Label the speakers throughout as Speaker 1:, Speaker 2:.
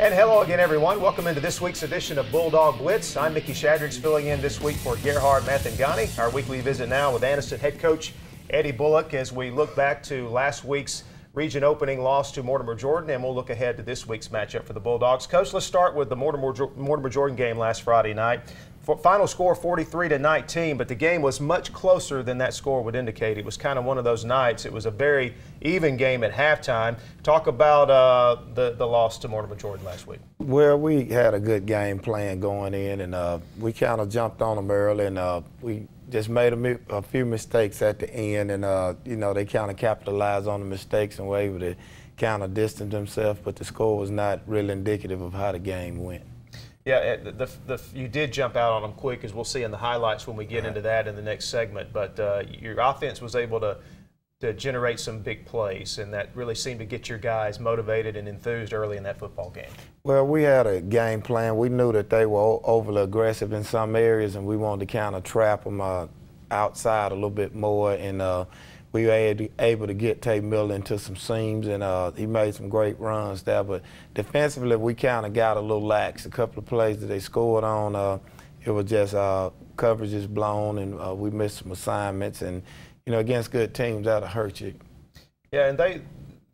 Speaker 1: And hello again, everyone. Welcome into this week's edition of Bulldog Blitz. I'm Mickey Shadriggs, filling in this week for Gerhard Mathangani. Our weekly visit now with Anniston head coach Eddie Bullock as we look back to last week's region opening loss to Mortimer Jordan, and we'll look ahead to this week's matchup for the Bulldogs. Coach, let's start with the Mortimer Jordan game last Friday night. Final score 43-19, but the game was much closer than that score would indicate. It was kind of one of those nights. It was a very even game at halftime. Talk about the loss to Mortimer Jordan last week.
Speaker 2: Well, we had a good game plan going in, and we kind of jumped on them early, and we just made a few mistakes at the end, and you know, they kind of capitalized on the mistakes and were able to kind of distance themselves, but the score was not really indicative of how the game went.
Speaker 1: Yeah, you did jump out on them quick, as we'll see in the highlights when we get into that in the next segment. But your offense was able to generate some big plays, and that really seemed to get your guys motivated and enthused early in that football game. Well,
Speaker 2: we had a game plan. We knew that they were overly aggressive in some areas, and we wanted to kind of trap them outside a little bit more. And we were able to get Tate Miller into some seams, and he made some great runs there. But defensively, we kind of got a little lax. A couple of plays that they scored on, it was just coverages blown, and we missed some assignments. And, you know, against good teams, that'll hurt you.
Speaker 1: Yeah, and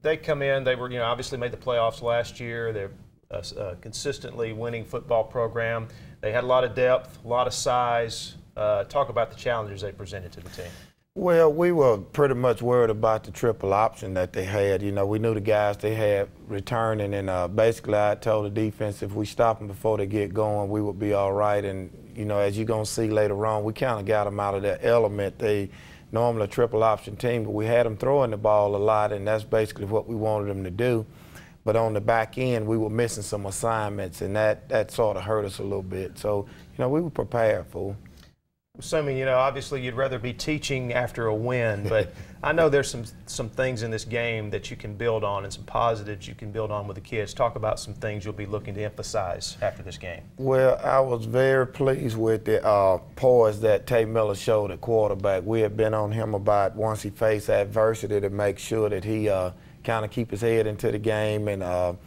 Speaker 1: they come in. They were, you know, obviously made the playoffs last year. They're a consistently winning football program. They had a lot of depth, a lot of size. Talk about the challenges they presented to the team.
Speaker 2: Well, we were pretty much worried about the triple option that they had. You know, we knew the guys they had returning, and basically I told the defense if we stop them before they get going, we would be all right. And, you know, as you're going to see later on, we kind of got them out of that element. They normally a triple option team, but we had them throwing the ball a lot, and that's basically what we wanted them to do. But on the back end, we were missing some assignments, and that sort of hurt us a little bit. So, you know, we were prepared for.
Speaker 1: Assuming, you know, obviously you'd rather be teaching after a win, but I know there's some things in this game that you can build on and some positives you can build on with the kids. Talk about some things you'll be looking to emphasize after this game.
Speaker 2: Well, I was very pleased with the poise that Tate Miller showed at quarterback. We had been on him about once he faced adversity to make sure that he kind of keep his head into the game and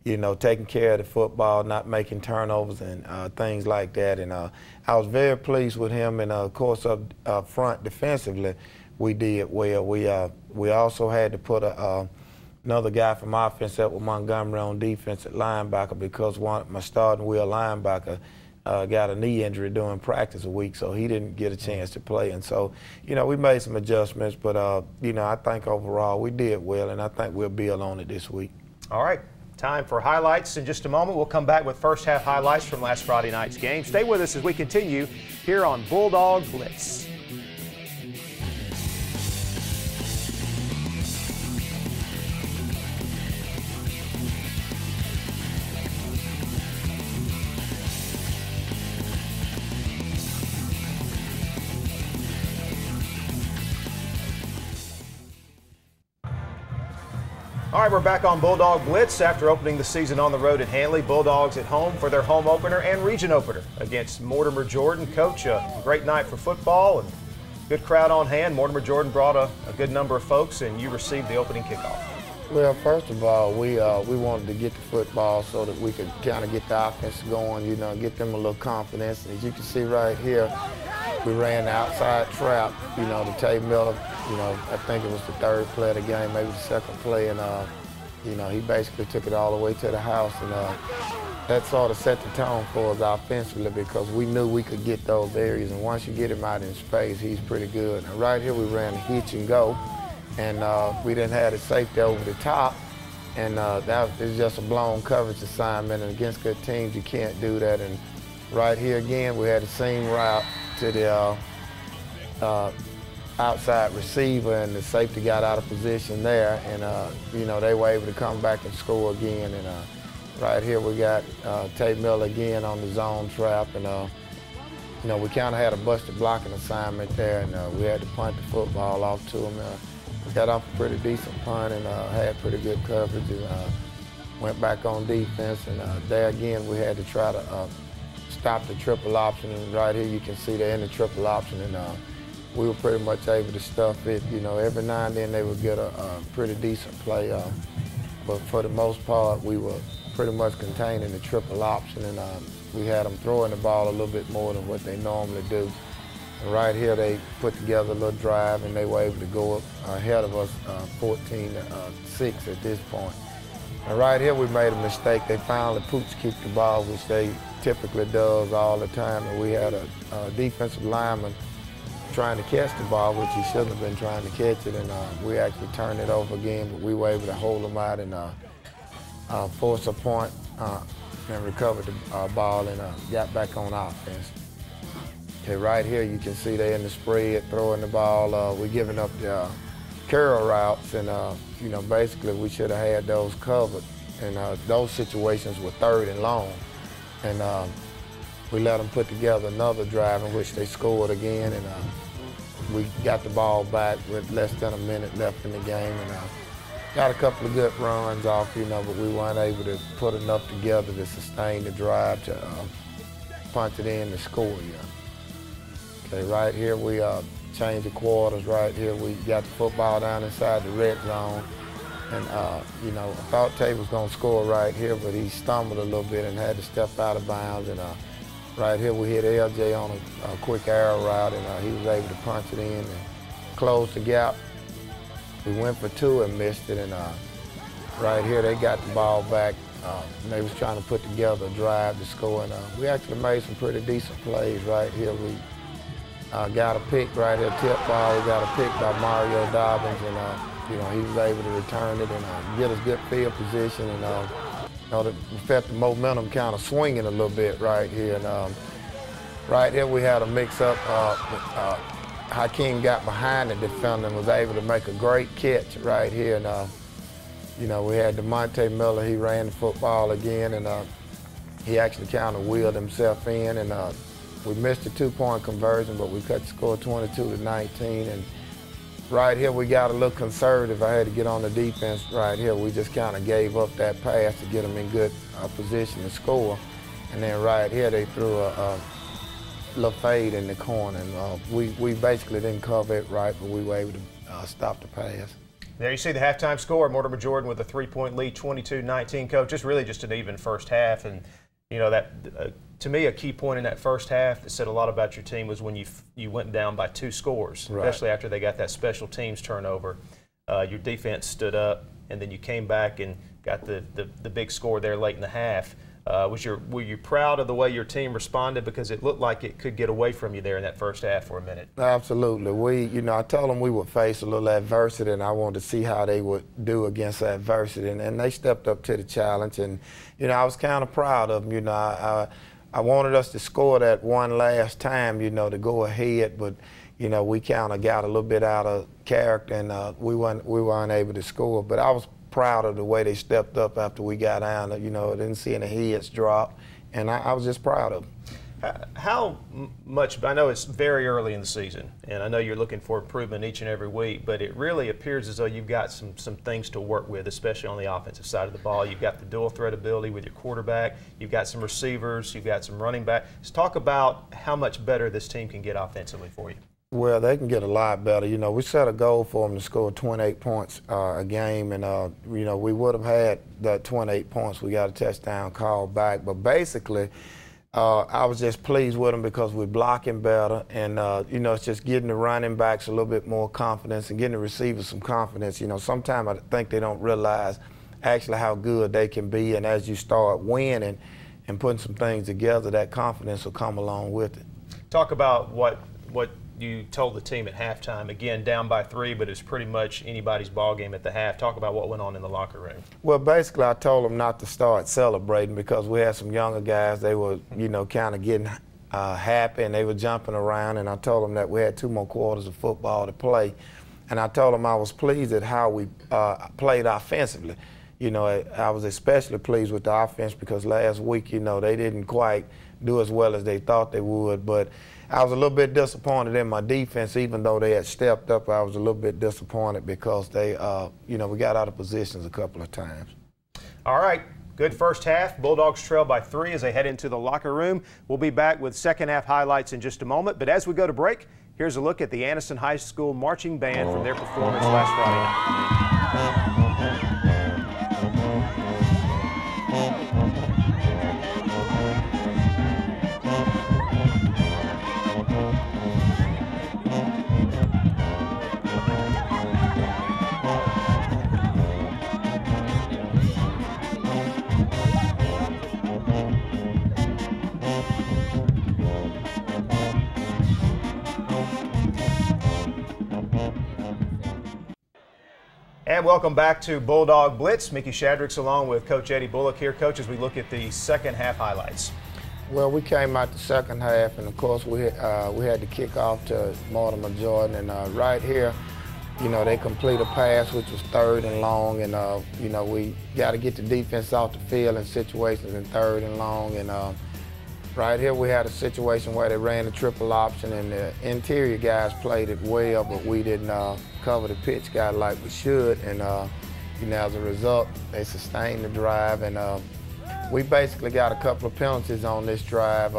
Speaker 2: you know, taking care of the football, not making turnovers and things like that. And I was very pleased with him. And, of course, up front defensively, we did well. We also had to put another guy from offense up with Montgomery on defense at linebacker because my starting wheel linebacker got a knee injury during practice a week, so he didn't get a chance to play. And so, you know, we made some adjustments. But, you know, I think overall we did well, and I think we'll build on it this week.
Speaker 1: All right. Time for highlights in just a moment. We'll come back with first half highlights from last Friday night's game. Stay with us as we continue here on Bulldog Blitz. All right, we're back on Bulldog Blitz after opening the season on the road at Handley. Bulldogs at home for their home opener and region opener against Mortimer Jordan. Coach, a great night for football and good crowd on hand. Mortimer Jordan brought a good number of folks, and you received the opening kickoff.
Speaker 2: Well, first of all, we wanted to get the football so that we could kind of get the offense going, you know, get them a little confidence. As you can see right here, we ran the outside trap, you know, to Tate Miller. You know, I think it was the third play of the game, maybe the second play, and you know, he basically took it all the way to the house, and that sort of set the tone for us offensively because we knew we could get those areas, and once you get him out in space, he's pretty good. And right here, we ran a hitch and go, and we didn't have the safety over the top, and that was just a blown coverage assignment, and against good teams, you can't do that. And right here again, we had the same route to the outside receiver, and the safety got out of position there, and you know, they were able to come back and score again. And right here we got Tate Miller again on the zone trap, and we kind of had a busted blocking assignment there, and we had to punt the football off to them. Got off a pretty decent punt and had pretty good coverage, and went back on defense. And there again, we had to try to stop the triple option. And right here, you can see they're in the triple option, and we were pretty much able to stuff it. Every now and then they would get a pretty decent play, but for the most part, we were pretty much containing the triple option, and we had them throwing the ball a little bit more than what they normally do. And right here, they put together a little drive, and they were able to go up ahead of us 14-6 at this point. And right here, we made a mistake. They finally pooch-kicked the ball, which they typically does all the time, and we had a defensive lineman trying to catch the ball, which he shouldn't have been trying to catch it, and we actually turned it over again, but we were able to hold them out and force a point and recovered the ball and got back on offense. Okay, right here you can see they're in the spread, throwing the ball. We're giving up the curl routes, and basically we should have had those covered. And those situations were 3rd and long, and we let them put together another drive in which they scored again, and we got the ball back with less than a minute left in the game, and got a couple of good runs off, but we weren't able to put enough together to sustain the drive to punch it in to score. Okay, right here we changed the quarters. Right here we got the football down inside the red zone, and I thought Tate was going to score right here, but he stumbled a little bit and had to step out of bounds. And right here we hit LJ on a quick arrow route, and he was able to punch it in and close the gap. We went for 2 and missed it, and right here they got the ball back. And they was trying to put together a drive to score, and we actually made some pretty decent plays right here. We got a pick right here, tip ball. We got a pick by Mario Dobbins, and he was able to return it and get us good field position, and we felt the momentum kind of swinging a little bit right here. And right here we had a mix-up. Hakeem got behind the defender and was able to make a great catch right here. And we had DeMonte Miller. He ran the football again, and he actually kind of wheeled himself in. And we missed a 2-point conversion, but we cut the score 22-19. And right here we got a little conservative. I had to get on the defense right here. We just kind of gave up that pass to get them in good position to score. And then right here they threw a little fade in the corner, and we basically didn't cover it right, but we were able to stop the pass.
Speaker 1: There you see the halftime score. Mortimer Jordan with a 3-point lead, 22-19. Coach, it's really just an even first half, and that to me a key point in that first half that said a lot about your team was when you went down by 2 scores,
Speaker 2: right,
Speaker 1: especially after they got that special teams turnover. Your defense stood up, and then you came back and got the big score there late in the half. Were you proud of the way your team responded, because it looked like it could get away from you there in that first half for a minute?
Speaker 2: Absolutely. I told them we would face a little adversity, and I wanted to see how they would do against adversity, and they stepped up to the challenge. And I was kind of proud of them. I wanted us to score that one last time, to go ahead, but we kind of got a little bit out of character, and we weren't able to score. But I was proud of the way they stepped up after we got down. I didn't see any heads drop, and I was just proud of them.
Speaker 1: How much, I know it's very early in the season, and I know you're looking for improvement each and every week, but it really appears as though you've got some things to work with, especially on the offensive side of the ball. You've got the dual threat ability with your quarterback, you've got some receivers, you've got some running back. Let's talk about how much better this team can get offensively for you.
Speaker 2: Well, they can get a lot better. We set a goal for them to score 28 points a game, and we would have had that 28 points. We got a touchdown call back, but basically I was just pleased with them because we're blocking better, and it's just getting the running backs a little bit more confidence and getting the receivers some confidence. Sometimes I think they don't realize actually how good they can be, and as you start winning and putting some things together, that confidence will come along with it.
Speaker 1: Talk about what you told the team at halftime. Again, down by 3, but it's pretty much anybody's ball game at the half. Talk about what went on in the locker room.
Speaker 2: Well, basically, I told them not to start celebrating because we had some younger guys. They were, kind of getting happy, and they were jumping around, and I told them that we had 2 more quarters of football to play. And I told them I was pleased at how we played offensively. I was especially pleased with the offense because last week, they didn't quite do as well as they thought they would, but I was a little bit disappointed in my defense, even though they had stepped up. I was a little bit disappointed because they, we got out of positions a couple of times.
Speaker 1: All right. Good first half. Bulldogs trail by 3 as they head into the locker room. We'll be back with second half highlights in just a moment. But as we go to break, here's a look at the Anniston High School marching band from their performance last Friday night. And welcome back to Bulldog Blitz. Mickey Shadrick's along with Coach Eddie Bullock here. Coach, as we look at the second half highlights.
Speaker 2: Well, we came out the second half, and of course we had to kick off to Mortimer Jordan, and right here, they complete a pass which was 3rd and long, and we got to get the defense off the field in situations in 3rd and long, and right here we had a situation where they ran the triple option, and the interior guys played it well, but we didn't cover the pitch guy like we should, and as a result, they sustained the drive, and we basically got a couple of penalties on this drive,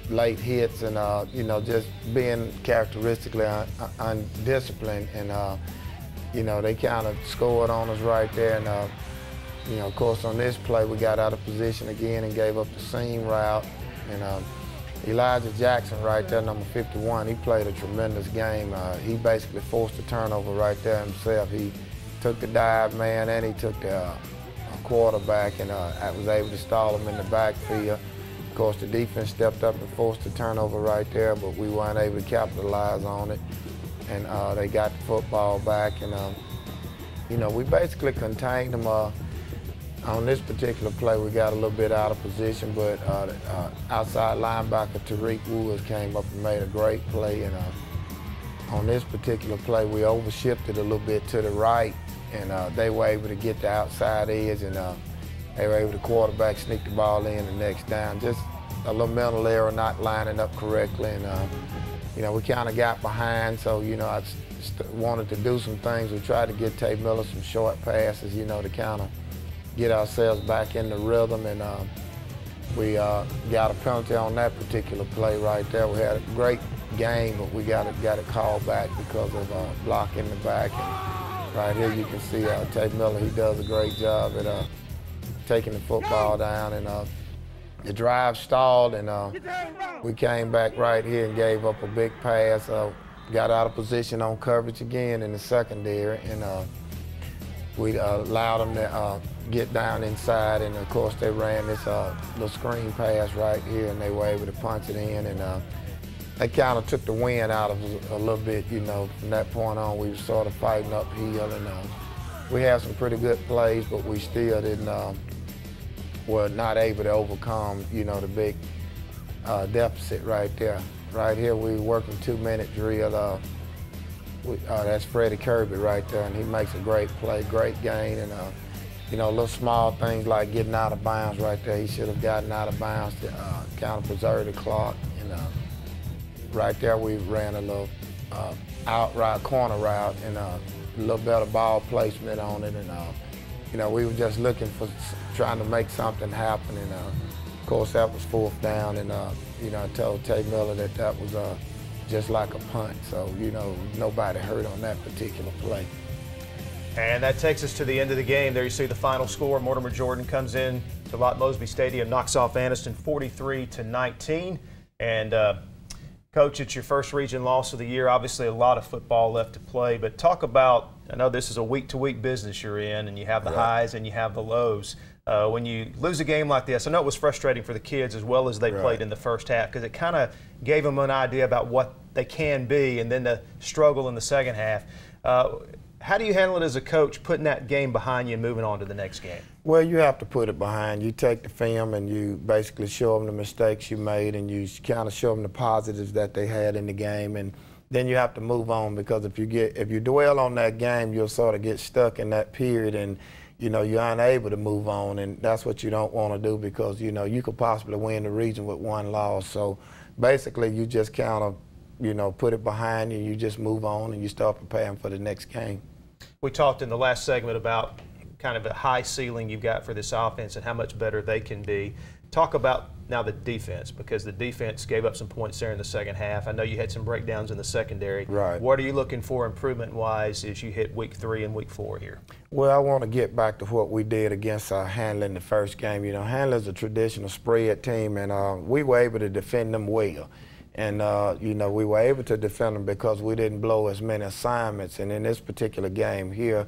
Speaker 2: late hits, and just being characteristically undisciplined, and they kind of scored on us right there, and of course on this play we got out of position again and gave up the seam route, and Elijah Jackson right there, number 51, he played a tremendous game. He basically forced a turnover right there himself. He took the dive man and he took the quarterback, and I was able to stall him in the backfield. Of course, the defense stepped up and forced a turnover right there, but we weren't able to capitalize on it. And they got the football back, and we basically contained them. On this particular play, we got a little bit out of position, but outside linebacker Tariq Woods came up and made a great play. And on this particular play, we overshifted a little bit to the right, and they were able to get the outside edge, and they were able to quarterback sneak the ball in the next down. Just a little mental error, not lining up correctly, and we kind of got behind. So I wanted to do some things. We tried to get Tate Miller some short passes, to kind of get ourselves back in the rhythm, and we got a penalty on that particular play right there. We had a great game, but we got it called back because of blocking the back. And right here you can see Tate Miller, he does a great job at taking the football down, and the drive stalled, and we came back right here and gave up a big pass. Got out of position on coverage again in the secondary, and we allowed them to get down inside, and of course they ran this little screen pass right here, and they were able to punch it in, and they kind of took the wind out of us a little bit. From that point on, we were sort of fighting uphill, and we had some pretty good plays, but we still were not able to overcome, the big deficit right there. Right here, we were working 2-minute drill. That's Freddie Kirby right there, and he makes a great play, great gain, and little small things like getting out of bounds right there. He should have gotten out of bounds to kind of preserve the clock. And right there, we ran a little out route, corner route, and a little better ball placement on it. And we were just looking for trying to make something happen. And of course, that was 4th down. And I told Tate Miller that was just like a punt. So nobody hurt on that particular play.
Speaker 1: And that takes us to the end of the game. There you see the final score. Mortimer Jordan comes in to Lott Mosby Stadium, knocks off Anniston 43-19. And Coach, it's your first region loss of the year. Obviously a lot of football left to play, but talk about, I know this is a week-to-week business you're in, and you have the highs and you have the lows. When you lose a game like this, I know it was frustrating for the kids as well as they played in the first half, because it kind of gave them an idea about what they can be, and then the struggle in the second half. How do you handle it as a coach, putting that game behind you and moving on to the next game?
Speaker 2: Well, you have to put it behind. You take the film and you basically show them the mistakes you made, and you kind of show them the positives that they had in the game, and then you have to move on, because if you dwell on that game, you'll sort of get stuck in that period, and you're unable to move on, and that's what you don't want to do, because you could possibly win the region with one loss. So basically you just kind of, put it behind you, you just move on and you start preparing for the next game.
Speaker 1: We talked in the last segment about kind of the high ceiling you've got for this offense and how much better they can be. Talk about now the defense, because the defense gave up some points there in the second half. I know you had some breakdowns in the secondary.
Speaker 2: Right.
Speaker 1: What are you looking for improvement-wise as you hit week 3 and week 4 here?
Speaker 2: Well, I want to get back to what we did against Handler in the first game. Handler's a traditional spread team, and we were able to defend them well. And, we were able to defend them because we didn't blow as many assignments. And in this particular game here,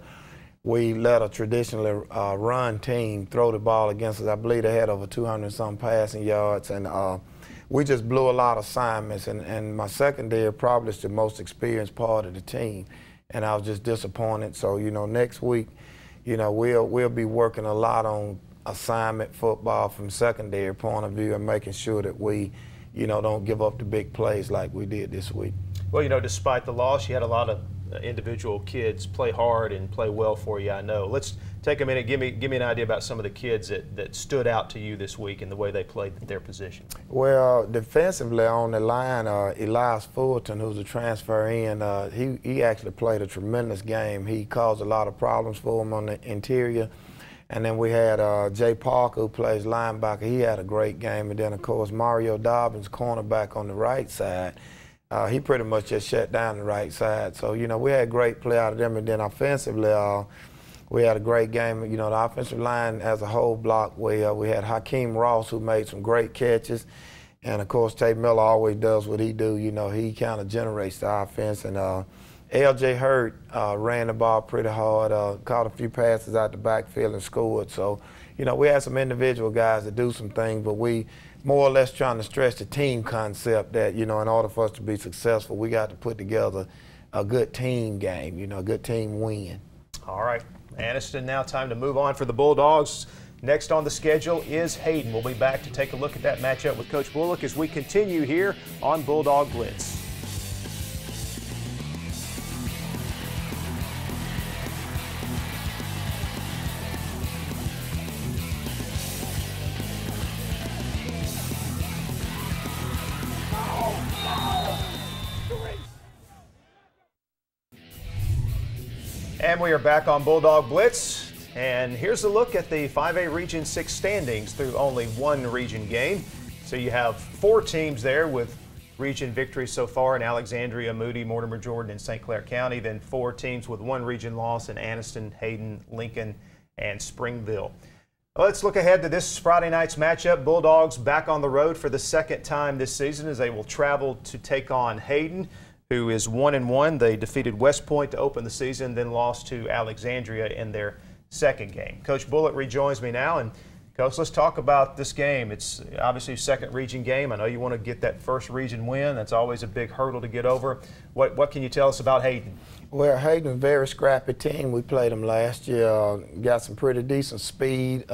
Speaker 2: we let a traditionally run team throw the ball against us. I believe they had over 200-some passing yards, and we just blew a lot of assignments. And my secondary probably is the most experienced part of the team, and I was just disappointed. So, next week, we'll be working a lot on assignment football from secondary point of view and making sure that we, don't give up the big plays like we did this week.
Speaker 1: Well, despite the loss, you had a lot of individual kids play hard and play well for you, I know. Let's take a minute. Give me an idea about some of the kids that stood out to you this week and the way they played their position.
Speaker 2: Well, defensively on the line, Elias Fulton, who's a transfer in, he actually played a tremendous game. He caused a lot of problems for him on the interior. And then we had Jay Parker, who plays linebacker. He had a great game. And then, of course, Mario Dobbins, cornerback on the right side. He pretty much just shut down the right side. So, we had great play out of them. And then offensively, we had a great game. The offensive line as a whole block, we had Hakeem Ross, who made some great catches. And, of course, Tate Miller always does what he do. He kind of generates the offense. And L.J. Hurt ran the ball pretty hard, caught a few passes out the backfield and scored. So, we had some individual guys that do some things, but we more or less trying to stress the team concept that, in order for us to be successful, we got to put together a good team game, a good team win. All
Speaker 1: right, Anniston, now time to move on for the Bulldogs. Next on the schedule is Hayden. We'll be back to take a look at that matchup with Coach Bullock as we continue here on Bulldog Blitz. And we are back on Bulldog Blitz, and here's a look at the 5A Region 6 standings through only one region game. So you have 4 teams there with region victories so far in Alexandria, Moody, Mortimer, Jordan, and St. Clair County. Then 4 teams with 1 region loss in Anniston, Hayden, Lincoln, and Springville. Let's look ahead to this Friday night's matchup. Bulldogs back on the road for the second time this season as they will travel to take on Hayden, who is 1-1. They defeated West Point to open the season, then lost to Alexandria in their second game. Coach Bullock rejoins me now, and Coach, let's talk about this game. It's obviously a second region game. I know you want to get that first region win. That's always a big hurdle to get over. What can you tell us about Hayden? Well, Hayden's a very scrappy team. We played them last year, got some pretty decent speed.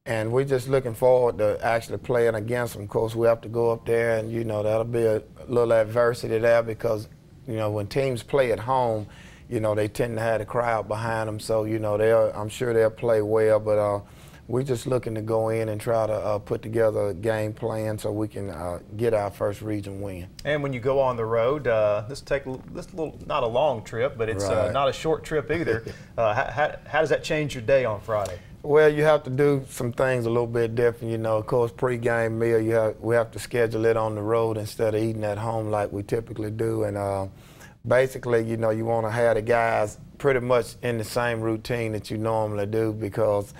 Speaker 1: And we're just looking forward to actually playing against them. Of course, we have to go up there, and, that'll be a little adversity there because, when teams play at home, they tend to have the crowd behind them. So, I'm sure they'll play well. But we're just looking to go in and try to put together a game plan so we can get our first region win. And when you go on the road, this little, not a long trip, but it's right. Not a short trip either. How does that change your day on Friday? Well, you have to do some things a little bit different. Of course, pre-game meal, we have to schedule it on the road instead of eating at home like we typically do. And basically, you want to have the guys pretty much in the same routine that you normally do because,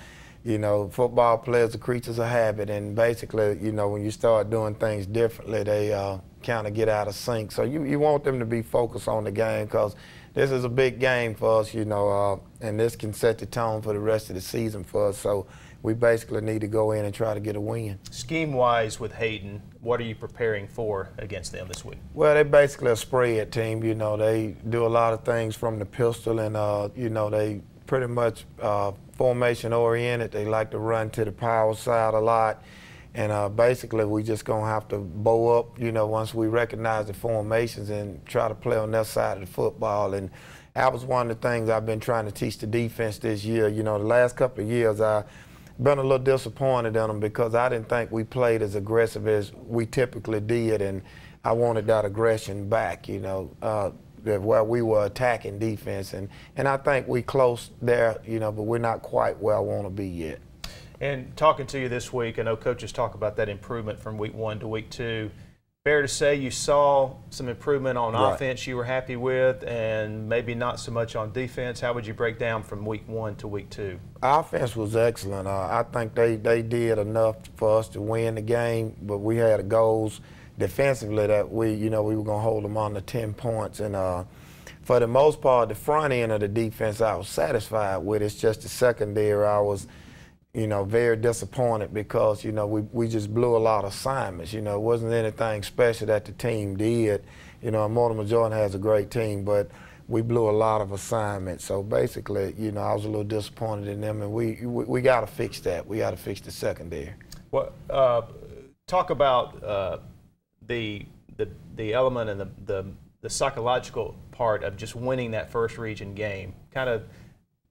Speaker 1: football players are creatures of habit. And basically, when you start doing things differently, they kind of get out of sync. So you want them to be focused on the game because this is a big game for us, and this can set the tone for the rest of the season for us. So we basically need to go in and try to get a win. Scheme-wise with Hayden, what are you preparing for against them this week? Well, they're basically a spread team. They do a lot of things from the pistol, and, they pretty much formation-oriented. They like to run to the power side a lot. And basically, we just going to have to bow up, once we recognize the formations and try to play on that side of the football. And that was one of the things I've been trying to teach the defense this year. The last couple of years,
Speaker 2: been a little disappointed in them because I didn't think we played as aggressive as we typically did, and I wanted that aggression back, you know, where we were attacking defense. And I think we close there, you know, but we're not quite where I want to be yet.
Speaker 1: And talking to you this week, I know coaches talk about that improvement from week 1 to week 2. Fair to say you saw some improvement on offense you were happy with, and maybe not so much on defense. How would you break down from week 1 to week 2?
Speaker 2: Offense was excellent. I think they did enough for us to win the game, but we had goals defensively that we were going to hold them under 10 points. And for the most part, the front end of the defense I was satisfied with. It's just the secondary I was, you know, very disappointed because, you know, we just blew a lot of assignments. You know, it wasn't anything special that the team did. You know, Mortimer Jordan has a great team, but we blew a lot of assignments. So basically, you know, I was a little disappointed in them, and we got to fix that. We got to fix the secondary.
Speaker 1: Well, talk about the element and the psychological part of just winning that first region game. Kind of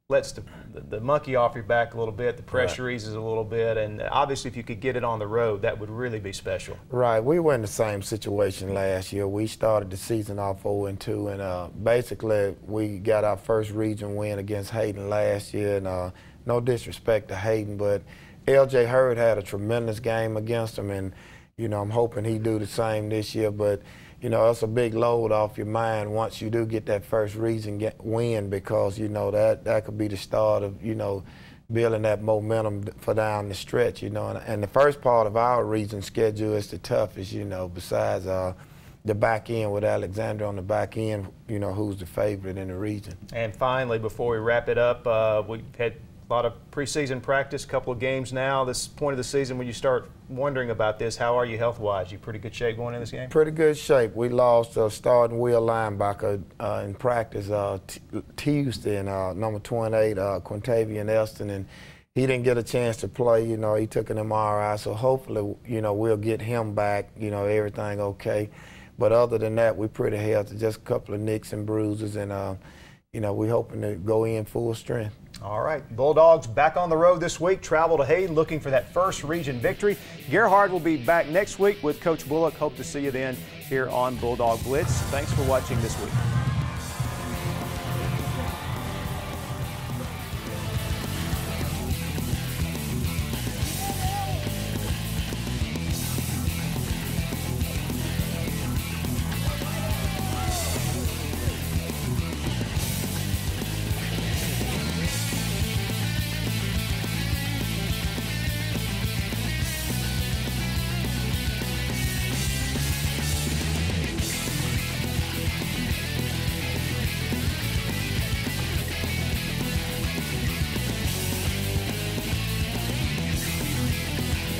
Speaker 1: lets the monkey off your back a little bit, the pressure eases a little bit, and obviously if you could get it on the road, that would really be special. Right.
Speaker 2: We were in the same situation last year. We started the season off 0-2, and basically we got our first region win against Hayden last year, and no disrespect to Hayden, but L.J. Hurd had a tremendous game against him, and you know, I'm hoping he do the same this year, but you know, that's a big load off your mind once you do get that first region win, because, you know, that could be the start of, you know, building that momentum for down the stretch, you know. And the first part of our region schedule is the toughest, you know, besides the back end with Alexander on the back end, you know, who's the favorite in the region.
Speaker 1: And finally, before we wrap it up, we've had a lot of preseason practice, a couple of games now. This point of the season when you start wondering about this, how are you health-wise? You pretty good shape going in this game?
Speaker 2: Pretty good shape. We lost a starting wheel linebacker in practice Tuesday, and number 28, Quintavious Elston, and he didn't get a chance to play. You know, he took an MRI, so hopefully, you know, we'll get him back, you know, everything okay. But other than that, we're pretty healthy, just a couple of nicks and bruises, and, you know, we're hoping to go in full strength.
Speaker 1: All right, Bulldogs back on the road this week, travel to Hayden looking for that first region victory. Gerhard will be back next week with Coach Bullock. Hope to see you then here on Bulldog Blitz. Thanks for watching this week.